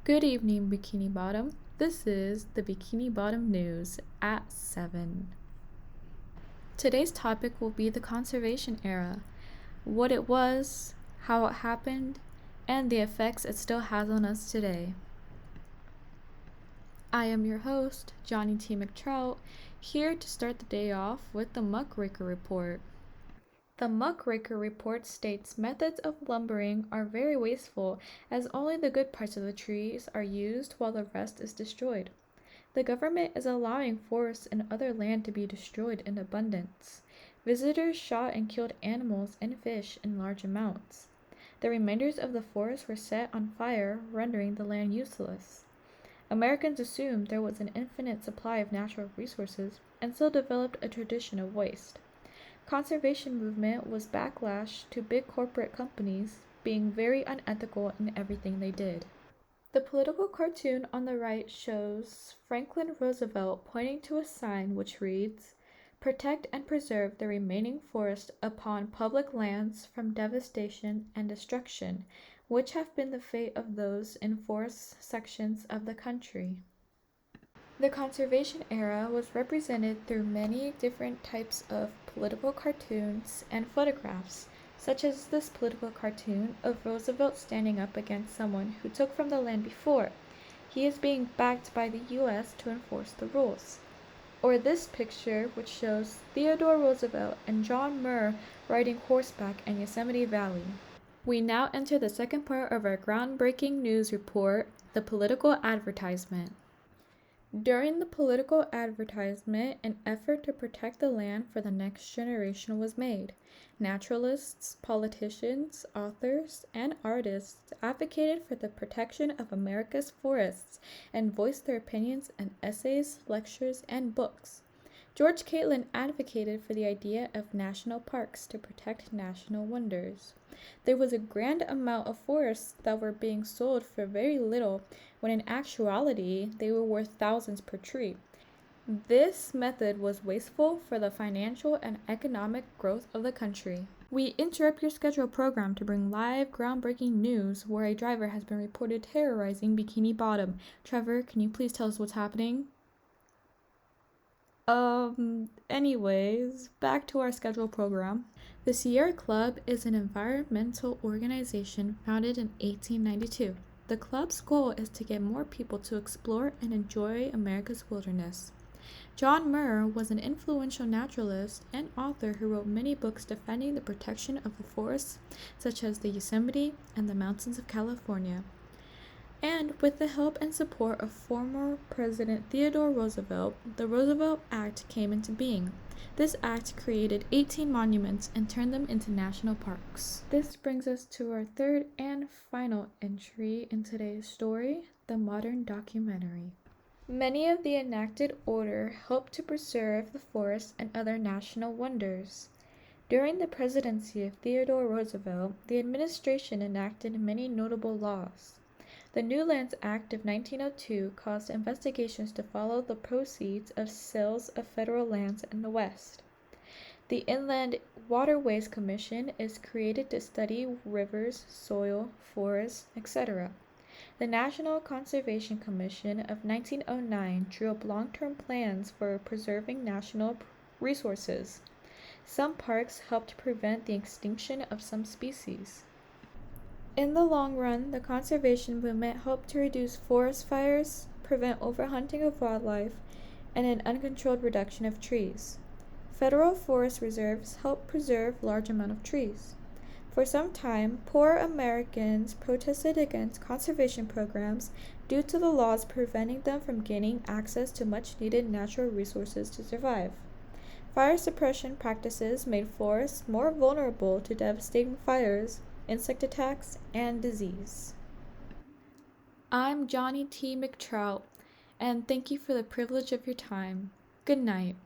Good evening, Bikini Bottom. This is the Bikini Bottom News at 7. Today's topic will be the conservation era, what it was, how it happened, and the effects it still has on us today. I am your host, Johnny T. McTrout, here to start the day off with the Muckraker Report. The Muckraker Report states methods of lumbering are very wasteful as only the good parts of the trees are used while the rest is destroyed. The government is allowing forests and other land to be destroyed in abundance. Visitors shot and killed animals and fish in large amounts. The remainders of the forest were set on fire, rendering the land useless. Americans assumed there was an infinite supply of natural resources and so developed a tradition of waste. Conservation movement was backlash to big corporate companies being very unethical in everything they did. The political cartoon on the right shows Franklin Roosevelt pointing to a sign which reads, "Protect and preserve the remaining forest upon public lands from devastation and destruction, which have been the fate of those in forest sections of the country." The conservation era was represented through many different types of political cartoons and photographs, such as this political cartoon of Roosevelt standing up against someone who took from the land before. He is being backed by the U.S. to enforce the rules. Or this picture, which shows Theodore Roosevelt and John Muir riding horseback in Yosemite Valley. We now enter the second part of our groundbreaking news report, the political advertisement. During the political advertisement, an effort to protect the land for the next generation was made. Naturalists, politicians, authors, and artists advocated for the protection of America's forests and voiced their opinions in essays, lectures, and books. George Catlin advocated for the idea of national parks to protect national wonders. There was a grand amount of forests that were being sold for very little, when in actuality they were worth thousands per tree. This method was wasteful for the financial and economic growth of the country. We interrupt your scheduled program to bring live groundbreaking news where a driver has been reported terrorizing Bikini Bottom. Trevor, can you please tell us what's happening? Anyways, back to our scheduled program. The Sierra Club is an environmental organization founded in 1892. The club's goal is to get more people to explore and enjoy America's wilderness. John Muir was an influential naturalist and author who wrote many books defending the protection of the forests, such as the Yosemite and the mountains of California. And with the help and support of former President Theodore Roosevelt, the Roosevelt Act came into being. This act created 18 monuments and turned them into national parks. This brings us to our third and final entry in today's story, the modern documentary. Many of the enacted order helped to preserve the forests and other national wonders. During the presidency of Theodore Roosevelt, the administration enacted many notable laws. The New Lands Act of 1902 caused investigations to follow the proceeds of sales of federal lands in the West. The Inland Waterways Commission is created to study rivers, soil, forests, etc. The National Conservation Commission of 1909 drew up long-term plans for preserving national resources. Some parks helped prevent the extinction of some species. In the long run, the conservation movement helped to reduce forest fires, prevent overhunting of wildlife, and an uncontrolled reduction of trees. Federal forest reserves help preserve large amounts of trees. For some time, poor Americans protested against conservation programs due to the laws preventing them from gaining access to much-needed natural resources to survive. Fire suppression practices made forests more vulnerable to devastating fires, insect attacks, and disease. I'm Johnny T. McTrout, and thank you for the privilege of your time. Good night.